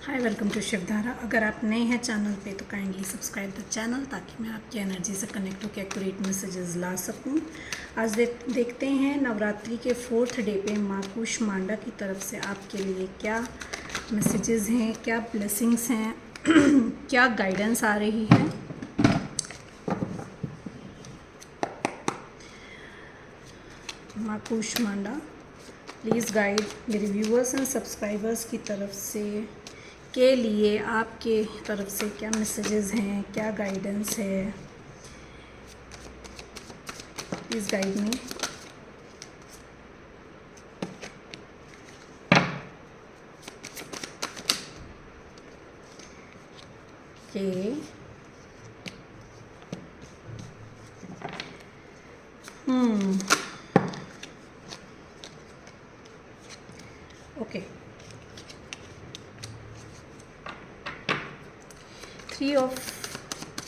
Hi, welcome to Shivdhara. अगर आप नए हैं चैनल पे तो काइंडली सब्सक्राइब द चैनल ताकि मैं आपकी एनर्जी से कनेक्ट होकर एक्यूरेट मैसेजेस ला सकूं। आज देखते हैं नवरात्रि के 4th डे पे माँ कूष्मांडा की तरफ से आपके लिए क्या मैसेजेस हैं, क्या ब्लेसिंग्स हैं क्या गाइडेंस आ रही है। माँ कूष्मांडा प्लीज़ गाइड मेरे व्यूअर्स एंड सब्सक्राइबर्स की तरफ से के लिए आपके तरफ से क्या मैसेजेस हैं, क्या गाइडेंस है। Please guide me. के ओके, 3 ऑफ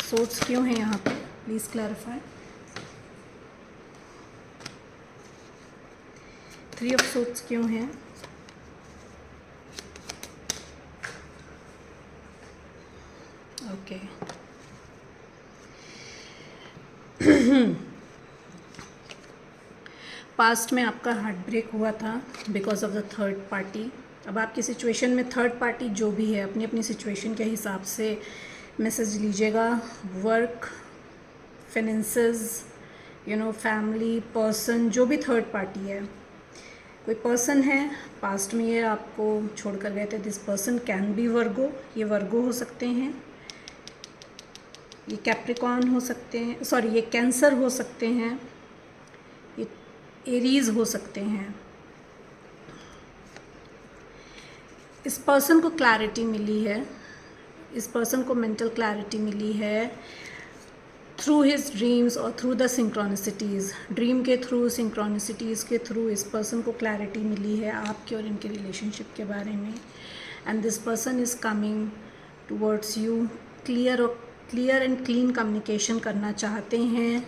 सोर्ड्स क्यों है यहाँ पे, प्लीज़ क्लैरिफाई। 3 ऑफ सोर्ड्स क्यों है। ओके पास्ट में आपका हार्ट ब्रेक हुआ था because of the third party. अब आपकी सिचुएशन में थर्ड पार्टी जो भी है अपनी अपनी सिचुएशन के हिसाब से मैसेज लीजिएगा। वर्क, फाइनेंसेस, फैमिली, पर्सन, जो भी थर्ड पार्टी है, कोई पर्सन है पास्ट में ये आपको छोड़कर गए थे। दिस पर्सन कैन बी वर्गो, ये वर्गो हो सकते हैं, ये कैप्रिकॉन हो सकते हैं, सॉरी ये कैंसर हो सकते हैं, ये एरीज हो सकते हैं। इस पर्सन को क्लैरिटी मिली है, इस पर्सन को मेंटल क्लैरिटी मिली है थ्रू हिज ड्रीम्स और थ्रू द सिंक्रोनिसिटीज़। ड्रीम के थ्रू, सिंक्रोनिसिटीज़ के थ्रू इस पर्सन को क्लैरिटी मिली है आपके और इनके रिलेशनशिप के बारे में। And this person is coming towards you. Clear and clean communication करना चाहते हैं।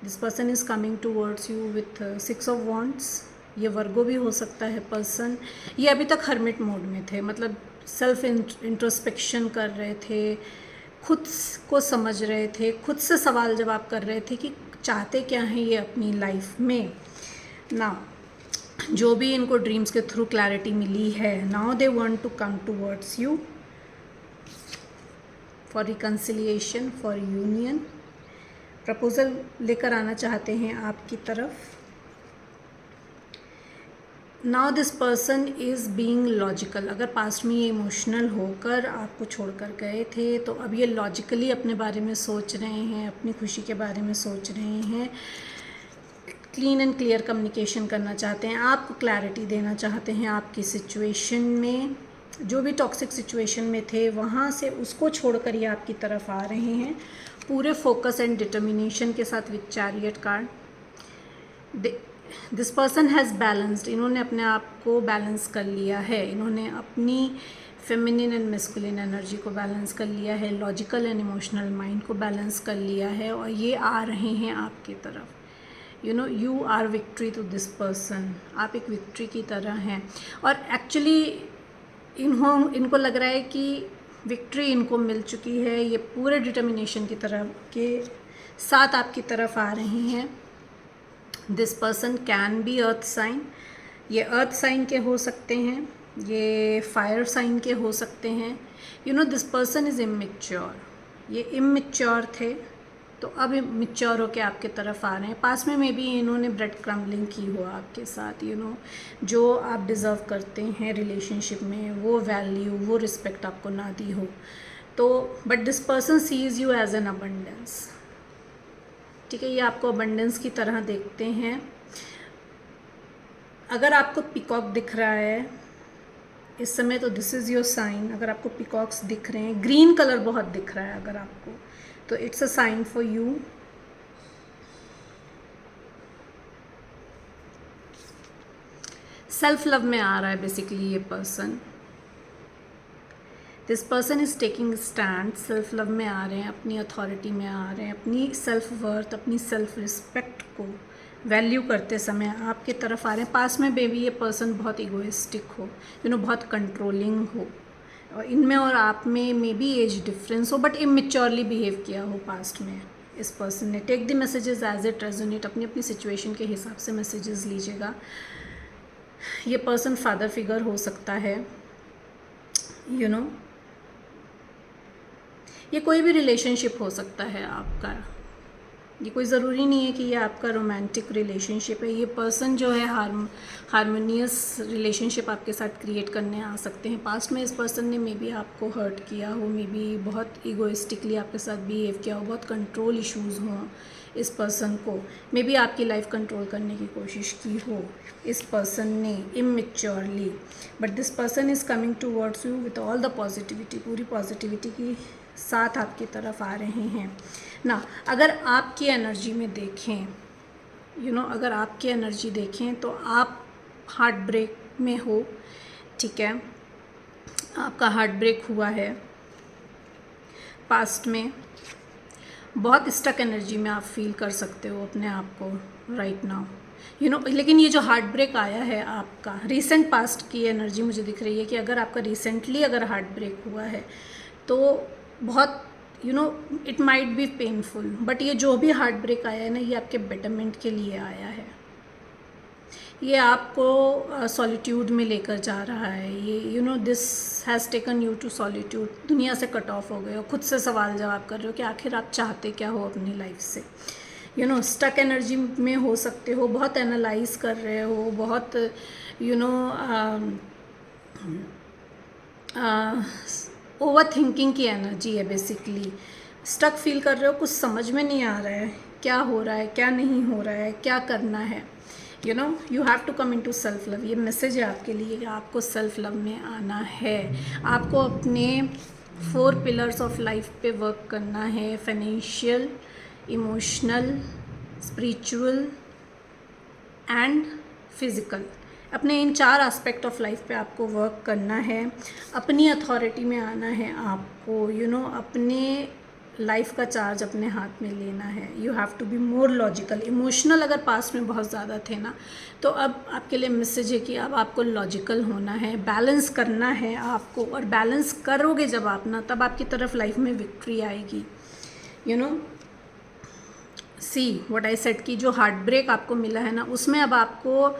This person is coming towards you with 6 of wands. ये वर्गो भी हो सकता है पर्सन। ये अभी तक हर्मिट मोड में थे, मतलब सेल्फ इंट्रोस्पेक्शन कर रहे थे, खुद को समझ रहे थे, खुद से सवाल जवाब कर रहे थे कि चाहते क्या हैं ये अपनी लाइफ में। नाउ जो भी इनको ड्रीम्स के थ्रू क्लैरिटी मिली है, now they want to come towards you for reconciliation, for union. Proposal लेकर आना चाहते हैं आपकी तरफ। Now this person is being logical. अगर पास्ट में ये इमोशनल होकर आपको छोड़कर गए थे तो अब ये लॉजिकली अपने बारे में सोच रहे हैं, अपनी खुशी के बारे में सोच रहे हैं। क्लीन एंड क्लियर कम्युनिकेशन करना चाहते हैं, आपको क्लैरिटी देना चाहते हैं आपकी सिचुएशन में। जो भी टॉक्सिक सिचुएशन में थे वहाँ से उसको छोड़कर ये आपकी तरफ आ रहे हैं पूरे फोकस एंड डिटर्मिनेशन के साथ with chariot card. This person has balanced. इन्होंने अपने आप को बैलेंस कर लिया है, इन्होंने अपनी फेमिनिन एंड मैस्कुलिन एनर्जी को बैलेंस कर लिया है, लॉजिकल एंड इमोशनल माइंड को बैलेंस कर लिया है और ये आ रहे हैं आपकी तरफ। You are victory to this person. आप एक विक्ट्री की तरह हैं और एक्चुअली इनको लग रहा है कि विक्ट्री इनको मिल चुकी है। ये पूरे डिटर्मिनेशन की तरफ के साथ आपकी तरफ आ रहे हैं। This person can be earth sign. ये अर्थ साइन के हो सकते हैं, ये फायर साइन के हो सकते हैं। This person is immature. ये इमेच्योर थे तो अब मैच्योर होके आपके तरफ आ रहे हैं। पास में भी इन्होंने ब्रेड क्रम्बलिंग की हो आपके साथ। जो आप डिज़र्व करते हैं रिलेशनशिप में, वो वैल्यू, वो रिस्पेक्ट आपको ना दी हो तो। But this person sees you as an abundance. ठीक है, ये आपको अबंडेंस की तरह देखते हैं। अगर आपको पिकॉक दिख रहा है इस समय तो दिस इज़ योर साइन। अगर आपको पिकॉक्स दिख रहे हैं, ग्रीन कलर बहुत दिख रहा है अगर आपको, तो it's a sign for you. Self love में आ रहा है बेसिकली ये पर्सन। This person is taking stand. Self love में आ रहे हैं, अपनी अथॉरिटी में आ रहे हैं, अपनी सेल्फ वर्थ, अपनी सेल्फ रिस्पेक्ट को वैल्यू करते समय आपके तरफ आ रहे हैं। पास में बेबी ये पर्सन बहुत इगोइस्टिक हो, बहुत कंट्रोलिंग हो, और इनमें और आप में मे बी एज डिफरेंस हो, बट इमेच्योरली बिहेव किया हो पास्ट में इस पर्सन ने। Take the messages as it resonate, अपनी अपनी सिचुएशन के हिसाब से मैसेजेस लीजिएगा। ये पर्सन फादर फिगर हो सकता है, यू नो ये कोई भी रिलेशनशिप हो सकता है आपका। ये कोई ज़रूरी नहीं है कि ये आपका रोमांटिक रिलेशनशिप है। ये पर्सन जो है हारमोनियस रिलेशनशिप आपके साथ क्रिएट करने आ सकते हैं। पास्ट में इस पर्सन ने मे बी आपको हर्ट किया हो, मे बी बहुत ईगोइस्टिकली आपके साथ बिहेव किया हो, बहुत कंट्रोल इश्यूज़ हों इस पर्सन को, मे बी आपकी लाइफ कंट्रोल करने की कोशिश की हो इस पर्सन ने immaturely. But this person is coming towards you with all the positivity, पूरी पॉजिटिविटी की साथ आपकी तरफ आ रहे हैं ना। अगर आपकी एनर्जी में देखें, अगर आपकी एनर्जी देखें तो आप हार्ट ब्रेक में हो, ठीक है, आपका हार्ट ब्रेक हुआ है पास्ट में, बहुत स्टक एनर्जी में आप फील कर सकते हो अपने आप को राइट नाउ, लेकिन ये जो हार्ट ब्रेक आया है आपका रिसेंट पास्ट की एनर्जी मुझे दिख रही है कि अगर आपका रिसेंटली अगर हार्ट ब्रेक हुआ है तो बहुत it might be painful, but ये जो भी हार्ट ब्रेक आया है ना, ये आपके बेटरमेंट के लिए आया है। ये आपको सॉलिट्यूड में लेकर जा रहा है। ये this has taken you to solitude, दुनिया से कट ऑफ हो गए हो, खुद से सवाल जवाब कर रहे हो कि आखिर आप चाहते क्या हो अपनी लाइफ से। स्टक एनर्जी में हो सकते हो, बहुत एनालाइज कर रहे हो, बहुत ओवर थिंकिंग की एनर्जी है बेसिकली। स्टक फील कर रहे हो, कुछ समझ में नहीं आ रहा है क्या हो रहा है, क्या नहीं हो रहा है, क्या करना है। You have to come in to self love. ये मैसेज है आपके लिए कि आपको सेल्फ लव में आना है, आपको अपने 4 पिलर्स ऑफ लाइफ पे वर्क करना है, financial, emotional, spiritual and physical. अपने इन 4 एस्पेक्ट ऑफ लाइफ पे आपको वर्क करना है, अपनी अथॉरिटी में आना है आपको, अपने लाइफ का चार्ज अपने हाथ में लेना है। You have to be more logical. Emotional अगर पास्ट में बहुत ज़्यादा थे ना, तो अब आपके लिए मैसेज है कि अब आपको लॉजिकल होना है, बैलेंस करना है आपको, और बैलेंस करोगे जब आप ना, तब आपकी तरफ लाइफ में विक्ट्री आएगी। सी व्हाट आई सेड कि जो हार्ट ब्रेक आपको मिला है ना, उसमें अब आपको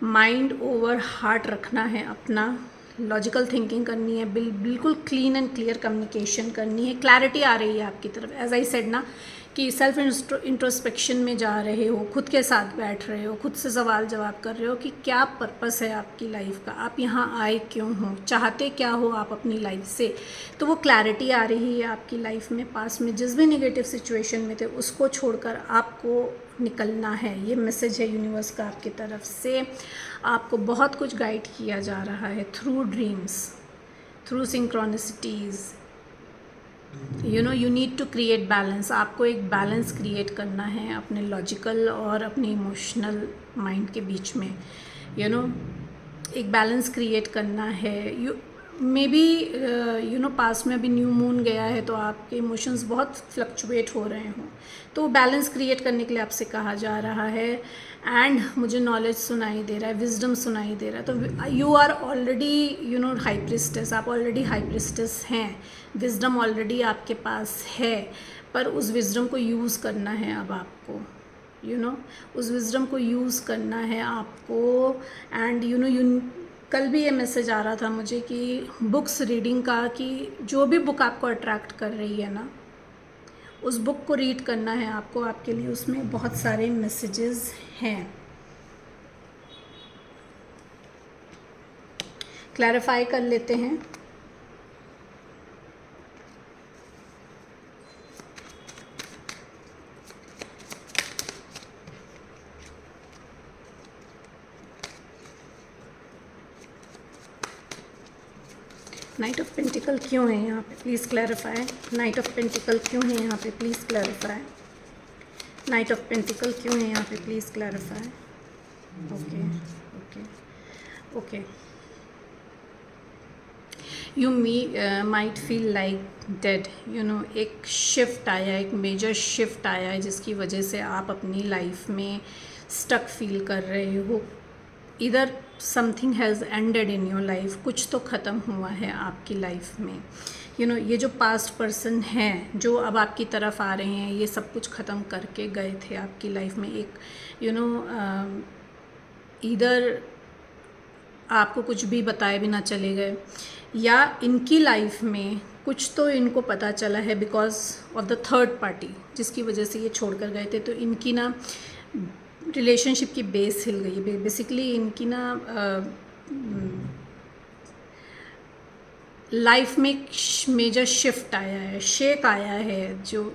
माइंड ओवर हार्ट रखना है, अपना लॉजिकल थिंकिंग करनी है, बिल्कुल क्लीन एंड क्लियर कम्युनिकेशन करनी है। क्लैरिटी आ रही है आपकी तरफ, एज आई सेड ना कि सेल्फ इंट्रोस्पेक्शन में जा रहे हो, खुद के साथ बैठ रहे हो, खुद से सवाल जवाब कर रहे हो कि क्या पर्पस है आपकी लाइफ का, आप यहाँ आए क्यों हो, चाहते क्या हो आप अपनी लाइफ से। तो वो क्लैरिटी आ रही है आपकी लाइफ में। पास में जिस भी नेगेटिव सिचुएशन में थे उसको छोड़कर आपको निकलना है। ये मैसेज है यूनिवर्स का आपकी तरफ से। आपको बहुत कुछ गाइड किया जा रहा है through dreams, through synchronicities. You need to create balance. आपको एक बैलेंस क्रिएट करना है अपने लॉजिकल और अपने इमोशनल माइंड के बीच में। एक बैलेंस क्रिएट करना है। मे बी पास्ट में अभी न्यू मून गया है तो आपके इमोशंस बहुत फ्लक्चुएट हो रहे हों, तो बैलेंस क्रिएट करने के लिए आपसे कहा जा रहा है। एंड मुझे नॉलेज सुनाई दे रहा है, विजडम सुनाई दे रहा है। तो you are already high priestess, आप ऑलरेडी हाई प्रिस्टेस हैं, विजडम ऑलरेडी आपके पास है, पर उस विजडम को यूज़ करना है अब आपको। उस विजडम को यूज़ करना है आपको। एंड कल भी ये मैसेज आ रहा था मुझे कि बुक्स रीडिंग का, कि जो भी बुक आपको अट्रैक्ट कर रही है ना, उस बुक को रीड करना है आपको। आपके लिए उसमें बहुत सारे मैसेजेस हैं। क्लैरिफाई कर लेते हैं। नाइट ऑफ पेंटिकल क्यों है यहाँ पे, please clarify. Night of pentacle क्यों है यहाँ पे, please clarify. Night of pentacle क्यों है यहाँ पे, please clarify. Okay okay okay. You might feel like dead. एक शिफ्ट आया, एक मेजर शिफ्ट आया है जिसकी वजह से आप अपनी लाइफ में स्टक फील कर रहे हो। इधर something has ended in your life, कुछ तो ख़त्म हुआ है आपकी लाइफ में। ये जो पास्ट पर्सन हैं जो अब आपकी तरफ आ रहे हैं, ये सब कुछ ख़त्म करके गए थे आपकी लाइफ में। एक इधर आपको कुछ भी बताए बिना चले गए, या इनकी लाइफ में कुछ तो इनको पता चला है because of the third party, जिसकी वजह से ये छोड़ कर गए थे। तो इनकी ना रिलेशनशिप की बेस हिल गई है। बेसिकली इनकी ना लाइफ में एक मेजर शिफ्ट आया है, शेक आया है। जो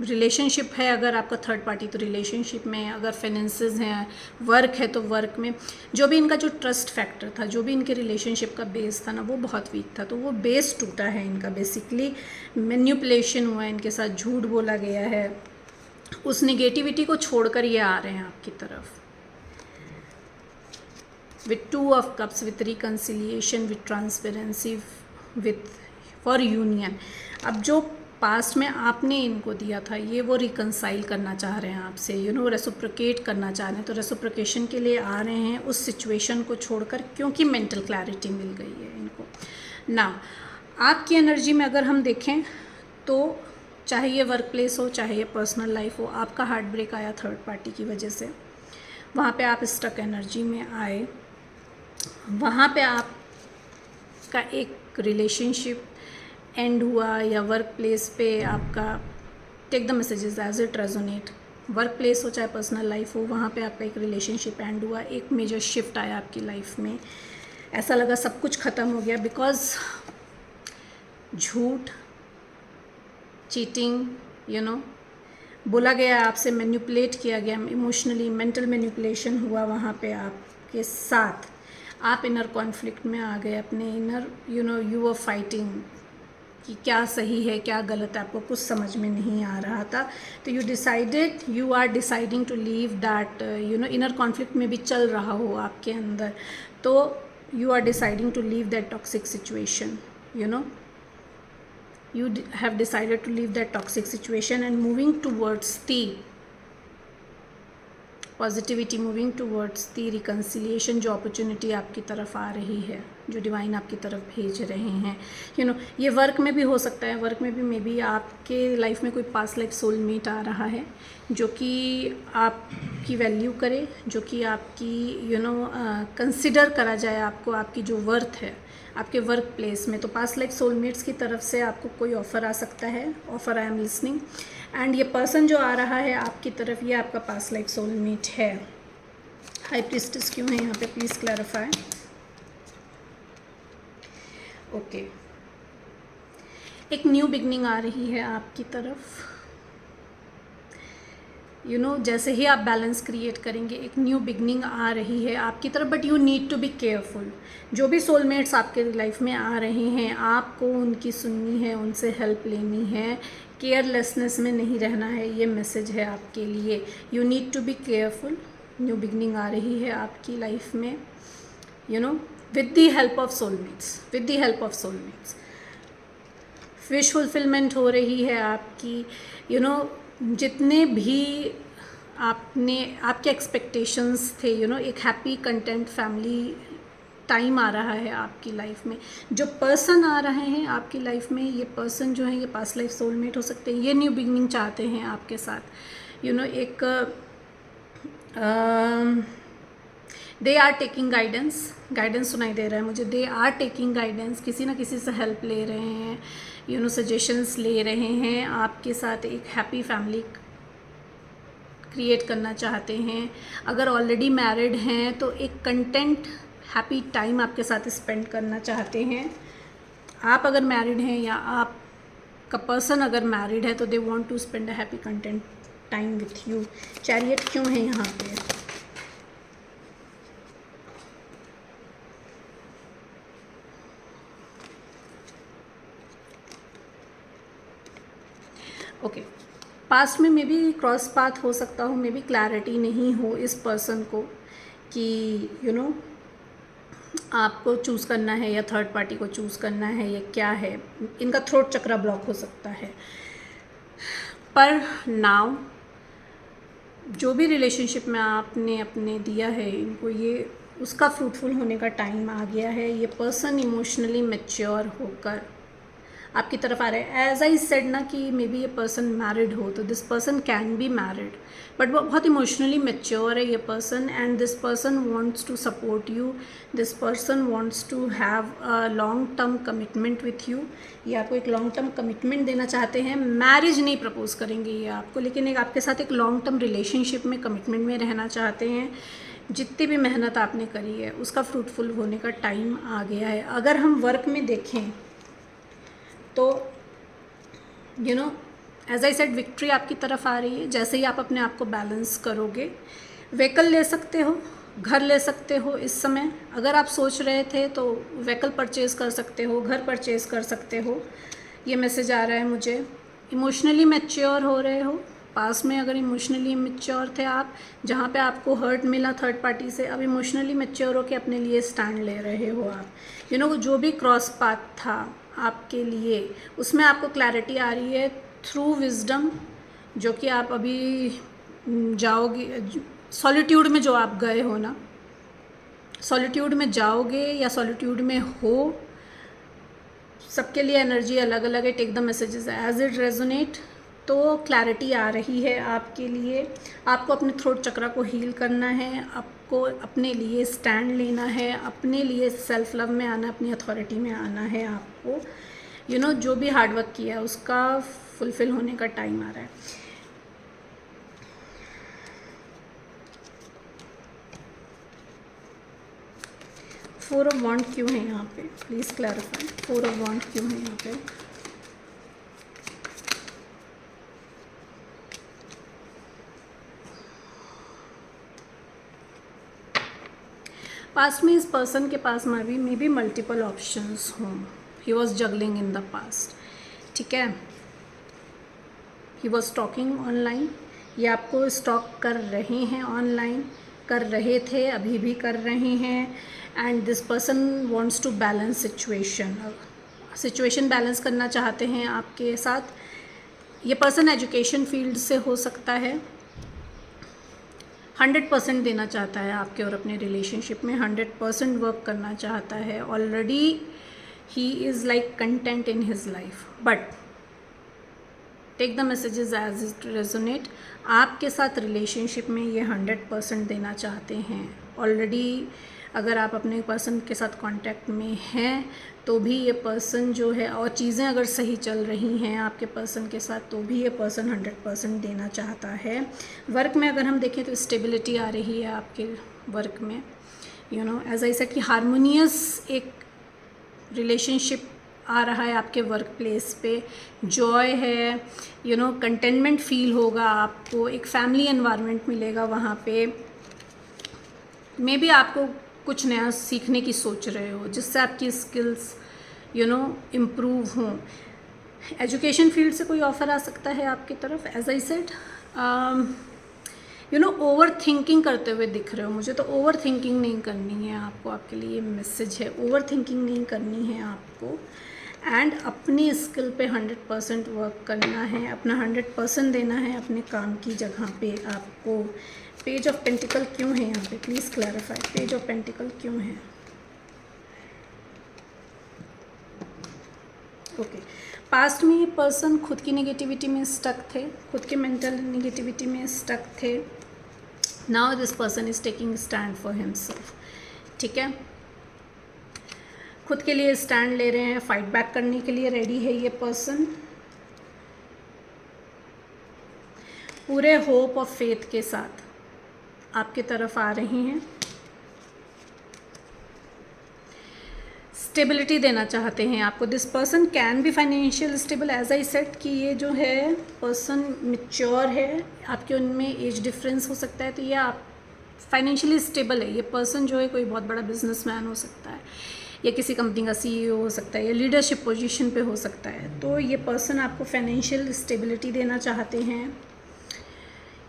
रिलेशनशिप है, अगर आपका थर्ड पार्टी, तो रिलेशनशिप में, अगर फाइनेंसेस हैं, वर्क है तो वर्क में, जो भी इनका जो ट्रस्ट फैक्टर था, जो भी इनके रिलेशनशिप का बेस था ना, वो बहुत वीक था। तो वो बेस टूटा है इनका। बेसिकली मैनिपुलेशन हुआ है इनके साथ, झूठ बोला गया है। उस नेगेटिविटी को छोड़कर ये आ रहे हैं आपकी तरफ with 2 of cups, with reconciliation, with transparency, with for union। अब जो पास्ट में आपने इनको दिया था, ये वो रिकंसाइल करना चाह रहे हैं आपसे, रेसिप्रोकेट करना चाह रहे हैं। तो रेसिप्रोकेशन के लिए आ रहे हैं उस सिचुएशन को छोड़कर, क्योंकि मेंटल क्लैरिटी मिल गई है इनको ना। आपकी एनर्जी में अगर हम देखें तो चाहे ये वर्क प्लेस हो, चाहे ये पर्सनल लाइफ हो, आपका हार्ट ब्रेक आया थर्ड पार्टी की वजह से। वहाँ पे आप स्टक एनर्जी में आए, वहाँ पे आपका एक रिलेशनशिप एंड हुआ, या वर्क प्लेस पे आपका, take the messages as it resonate. Work place हो चाहे पर्सनल लाइफ हो, वहाँ पे आपका एक रिलेशनशिप एंड हुआ, एक मेजर शिफ्ट आया आपकी लाइफ में। ऐसा लगा सब कुछ ख़त्म हो गया बिकॉज झूठ, चीटिंग, बोला गया आपसे, मैनिपुलेट किया गया इमोशनली, मेंटल मैनिपुलेशन हुआ वहाँ पे आपके साथ। आप इनर कॉन्फ्लिक्ट में आ गए, अपने इनर यू आर फाइटिंग कि क्या सही है क्या गलत है, आपको कुछ समझ में नहीं आ रहा था। तो you are deciding to leave that, inner conflict में भी चल रहा हो आपके अंदर, तो you are deciding to leave that toxic situation. You have decided to leave that toxic situation and moving towards the positivity, moving towards the reconciliation. जो opportunity आपकी तरफ आ रही है, जो डिवाइन आपकी तरफ भेज रहे हैं, ये वर्क में भी हो सकता है। वर्क में भी मे बी आपके लाइफ में कोई पास्ट लाइफ सोलमेट आ रहा है जो कि आपकी वैल्यू करे, जो कि आपकी कंसिडर करा जाए आपको, आपकी जो वर्थ है आपके वर्क प्लेस में। तो पास्ट लाइफ सोलमेट्स की तरफ से आपको कोई ऑफ़र आ सकता है, offer I am listening. And ये पर्सन जो आ रहा है आपकी तरफ, ये आपका पास्ट लाइफ सोलमेट है। हाई प्रीस्टेस क्यों है यहाँ पे, प्लीज़ क्लैरिफाई। ओके, एक न्यू बिगनिंग आ रही है आपकी तरफ। जैसे ही आप बैलेंस क्रिएट करेंगे, एक न्यू बिगनिंग आ रही है आपकी तरफ। But you need to be careful. जो भी सोलमेट्स आपके लाइफ में आ रहे हैं, आपको उनकी सुननी है, उनसे हेल्प लेनी है, केयरलेसनेस में नहीं रहना है। ये मैसेज है आपके लिए। You need to be careful. New beginning आ रही है आपकी लाइफ में, with the help of soulmates, with the help of soulmates. Wish fulfilment हो रही है आपकी। जितने भी आपके एक्सपेक्टेशंस थे, एक हैप्पी कंटेंट फैमिली टाइम आ रहा है आपकी लाइफ में। जो पर्सन आ रहे हैं आपकी लाइफ में, ये पर्सन जो है, ये पास्ट लाइफ सोलमेट हो सकते हैं। ये न्यू बिगनिंग चाहते हैं आपके साथ। एक दे आर टेकिंग गाइडेंस सुनाई दे रहा है मुझे। दे आर टेकिंग गाइडेंस, किसी ना किसी से हेल्प ले रहे हैं, सजेशंस ले रहे हैं। आपके साथ एक हैप्पी फैमिली क्रिएट करना चाहते हैं। अगर ऑलरेडी मैरिड हैं तो एक कंटेंट हैप्पी टाइम आपके साथ स्पेंड करना चाहते हैं। आप अगर मैरिड हैं या आपका पर्सन अगर मैरिड है तो they want to spend a happy content time with you. Chariot क्यों है यहाँ पे? ओके, पास्ट में मे बी क्रॉस पाथ हो सकता हो, मे बी क्लैरिटी नहीं हो इस पर्सन को कि आपको चूज़ करना है या थर्ड पार्टी को चूज़ करना है या क्या है। इनका थ्रोट चक्रा ब्लॉक हो सकता है। पर नाउ जो भी रिलेशनशिप में आपने अपने दिया है इनको, ये उसका फ्रूटफुल होने का टाइम आ गया है। ये पर्सन इमोशनली मैच्योर होकर आपकी तरफ आ रहे हैं। एज आई सेड ना कि मे बी ये पर्सन मैरिड हो, तो this person can be married, but वो बहुत इमोशनली मैच्योर है ये person, and this person wants to support you, this person wants to have a long term commitment with you. ये आपको एक लॉन्ग टर्म कमिटमेंट देना चाहते हैं। मैरिज नहीं प्रपोज करेंगे ये आपको, लेकिन एक आपके साथ एक लॉन्ग टर्म रिलेशनशिप में, कमिटमेंट में रहना चाहते हैं। जितनी भी मेहनत आपने करी है उसका फ्रूटफुल होने का टाइम आ गया है। अगर हम वर्क में देखें तो you know as I said victory आपकी तरफ आ रही है। जैसे ही आप अपने आप को बैलेंस करोगे, व्हीकल ले सकते हो, घर ले सकते हो। इस समय अगर आप सोच रहे थे तो व्हीकल परचेज़ कर सकते हो, घर परचेज़ कर सकते हो। ये मैसेज आ रहा है मुझे। इमोशनली मैच्योर हो रहे हो। पास में अगर इमोशनली इमेच्योर थे आप, जहाँ पे आपको हर्ट मिला थर्ड पार्टी से, अब इमोशनली मैच्योर हो के अपने लिए स्टैंड ले रहे हो आप। जो भी क्रॉस पाथ था आपके लिए, उसमें आपको क्लैरिटी आ रही है थ्रू विजडम, जो कि आप अभी जाओगे सॉलिट्यूड में, जो आप गए हो ना, सॉलिट्यूड में जाओगे या सॉलिट्यूड में हो। सबके लिए एनर्जी अलग अलग है। Take the messages as it resonate. तो क्लैरिटी आ रही है आपके लिए। आपको अपने थ्रोट चक्रा को हील करना है, आपको अपने लिए स्टैंड लेना है, अपने लिए सेल्फ लव में आना, अपनी अथॉरिटी में आना है आपको। जो भी हार्डवर्क किया है उसका फुलफिल होने का टाइम आ रहा है। फोर ऑफ वॉन्ड क्यों है यहाँ पे? Please clarify. फोर ऑफ वॉन्ड क्यों है यहाँ पे? पास्ट में इस पर्सन के पास में भी मे बी मल्टीपल ऑप्शंस हों। He was juggling in the past, ठीक है। He was stalking online. ये आपको स्टॉक कर रहे हैं ऑनलाइन, कर रहे थे, अभी भी कर रहे हैं। And this person wants to balance situation balance करना चाहते हैं आपके साथ। ये पर्सन एजुकेशन फील्ड से हो सकता है। 100% देना चाहता है आपके और अपने रिलेशनशिप में, 100% वर्क करना चाहता है। Already he is like content in his life, but take the messages as it resonate. आपके साथ रिलेशनशिप में ये 100% देना चाहते हैं। ऑलरेडी अगर आप अपने पर्सन के साथ कांटेक्ट में हैं तो भी ये पर्सन जो है, और चीज़ें अगर सही चल रही हैं आपके पर्सन के साथ, तो भी ये पर्सन 100% देना चाहता है। वर्क में अगर हम देखें तो स्टेबिलिटी आ रही है आपके वर्क में। एज आई सेड कि हारमोनियस एक रिलेशनशिप आ रहा है आपके वर्क प्लेस पे। जॉय है, कंटेनमेंट फील होगा आपको, एक फैमिली एनवायरनमेंट मिलेगा वहाँ पे। मे बी आपको कुछ नया सीखने की सोच रहे हो जिससे आपकी स्किल्स इम्प्रूव हों। एजुकेशन फील्ड से कोई ऑफ़र आ सकता है आपकी तरफ। As I said overthinking करते हुए दिख रहे हो मुझे, तो ओवर थिंकिंग नहीं करनी है आपको। आपके लिए मैसेज है, ओवर थिंकिंग नहीं करनी है आपको, एंड अपनी स्किल पे 100% वर्क करना है, अपना 100% देना है अपने काम की जगह पे आपको। पेज ऑफ पेंटिकल क्यों है यहाँ पे? Please clarify. Page of pentacle क्यों है? ओके, पास्ट में ये पर्सन खुद की नेगेटिविटी में स्टक थे, खुद के मेंटल नेगेटिविटी में स्टक थे। Now this person is taking stand for himself, ठीक है। खुद के लिए स्टैंड ले रहे हैं, फाइट बैक करने के लिए रेडी है ये पर्सन। पूरे होप और फेथ के साथ आपके तरफ आ रही हैं। स्टेबिलिटी देना चाहते हैं आपको। This person can be financial stable. As I said कि ये जो है पर्सन मैच्योर है, आपके उनमें एज डिफरेंस हो सकता है, तो ये आप फाइनेंशियली स्टेबल है। ये पर्सन जो है कोई बहुत बड़ा बिजनेसमैन हो सकता है, या किसी कंपनी का सीईओ हो सकता है, या लीडरशिप पोजीशन पे हो सकता है। तो ये पर्सन आपको फाइनेंशियल स्टेबिलिटी देना चाहते हैं,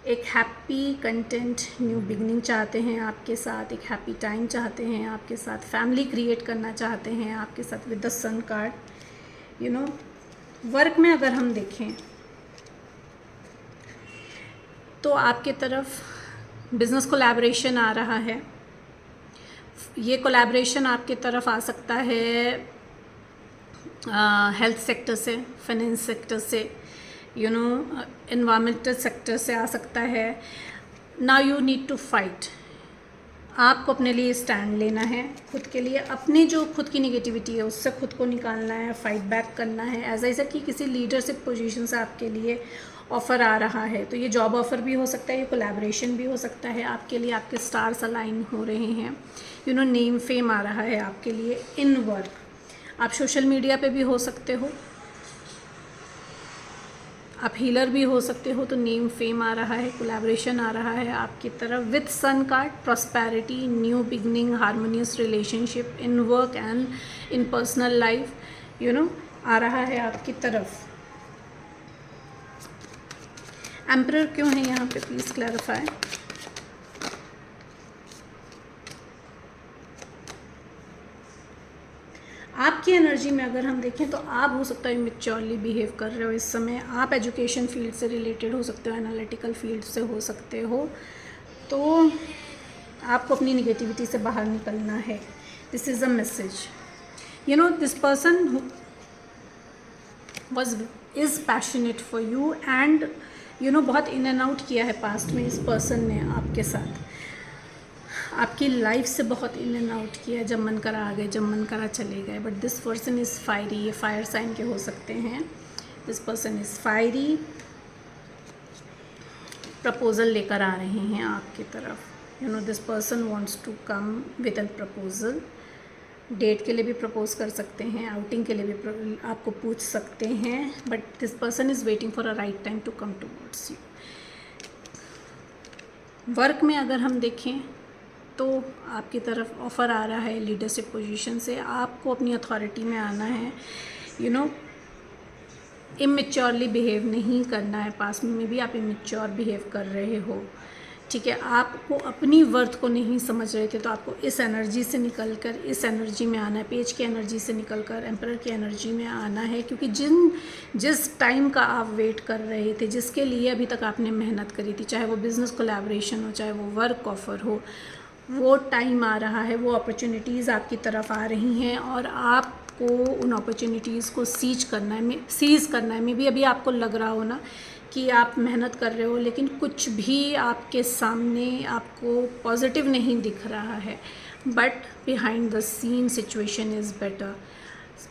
एक हैप्पी कंटेंट न्यू बिगनिंग चाहते हैं आपके साथ, एक हैप्पी टाइम चाहते हैं आपके साथ, फैमिली क्रिएट करना चाहते हैं आपके साथ with the sun card. Work में अगर हम देखें तो आपके तरफ बिजनेस कोलैबोरेशन आ रहा है। ये कोलैबोरेशन आपकी तरफ आ सकता है हेल्थ सेक्टर से, फाइनेंस सेक्टर से, एनवायरमेंटल सेक्टर से आ सकता है। Now you need to fight. आपको अपने लिए स्टैंड लेना है, खुद के लिए, अपनी जो खुद की नेगेटिविटी है उससे खुद को निकालना है, फाइट बैक करना है। एज आई सेड कि किसी लीडरशिप पोजीशन से आपके लिए ऑफ़र आ रहा है, तो ये जॉब ऑफ़र भी हो सकता है, ये कोलैबोरेशन भी हो सकता है आपके लिए, आपके स्टार्स अलाइन हो रहे हैं, नेम फेम आ रहा है आपके लिए इन वर्क। आप सोशल मीडिया पे भी हो सकते हो, आप हीलर भी हो सकते हो, तो नेम फेम आ रहा है, कोलैबोरेशन आ रहा है आपकी तरफ। With sun card, prosperity, new beginning, harmonious relationship in work and in personal life, आ रहा है आपकी तरफ। एम्परर क्यों है यहाँ पे, प्लीज़ क्लैरिफाई। आपकी एनर्जी में अगर हम देखें तो आप हो सकता है मैच्योरली बिहेव कर रहे हो इस समय। आप एजुकेशन फील्ड से रिलेटेड हो सकते हो, एनालिटिकल फील्ड से हो सकते हो, तो आपको अपनी निगेटिविटी से बाहर निकलना है। This is a message. This person is passionate for you and बहुत इन एंड आउट किया है पास्ट में इस पर्सन ने आपके साथ, आपकी लाइफ से बहुत इन एंड आउट किया है। जब मन करा आ गए, जब मन करा चले गए। But this person is fiery, ये फायर साइन के हो सकते हैं। This person is fiery, proposal लेकर आ रहे हैं आपकी तरफ। This person wants to come with an proposal. Date के लिए भी प्रपोज कर सकते हैं, आउटिंग के लिए भी आपको पूछ सकते हैं, but this person is waiting for a right time to come towards you. Work में अगर हम देखें तो आपकी तरफ ऑफ़र आ रहा है लीडरशिप पोजीशन से। आपको अपनी अथॉरिटी में आना है, इमेच्योरली बिहेव नहीं करना है। पास में भी आप इमेच्योर बिहेव कर रहे हो, ठीक है। आपको अपनी वर्थ को नहीं समझ रहे थे, तो आपको इस एनर्जी से निकलकर इस एनर्जी में आना है, पेज की एनर्जी से निकलकर एम्परर की एनर्जी में आना है। क्योंकि जिस टाइम का आप वेट कर रहे थे, जिसके लिए अभी तक आपने मेहनत करी थी, चाहे वो बिज़नेस कोलैबोरेशन हो, चाहे वो वर्क ऑफ़र हो, वो टाइम आ रहा है, वो अपॉर्चुनिटीज़ आपकी तरफ आ रही हैं और आपको उन अपॉर्चुनिटीज़ को सीज़ करना है। मे भी अभी आपको लग रहा हो ना कि आप मेहनत कर रहे हो, लेकिन कुछ भी आपके सामने आपको पॉजिटिव नहीं दिख रहा है। But behind the scene situation is better.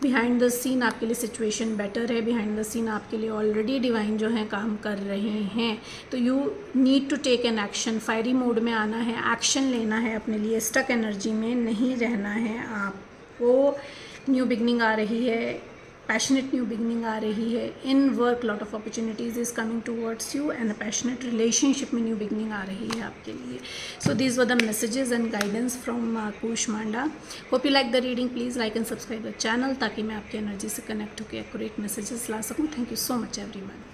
Behind the scene आपके लिए सिचुएशन बेटर है। बिहाइंड द सीन आपके लिए ऑलरेडी डिवाइन जो है काम कर रहे हैं। तो you need to take an action. Fiery mode में आना है, एक्शन लेना है अपने लिए, स्टक एनर्जी में नहीं रहना है आपको। न्यू बिगनिंग आ रही है, पैशनेट न्यू बिगनिंग आ रही है। In work lot of opportunities is coming towards you and a passionate relationship में न्यू बिगनिंग आ रही है आपके लिए। So these were the messages and guidance from Kushmanda. Hope you like the reading. Please like and subscribe the channel ताकि मैं आपकी energy से कनेक्ट होकर एक्यूरेट मैसेजेस ला सकूँ। Thank you so much everyone.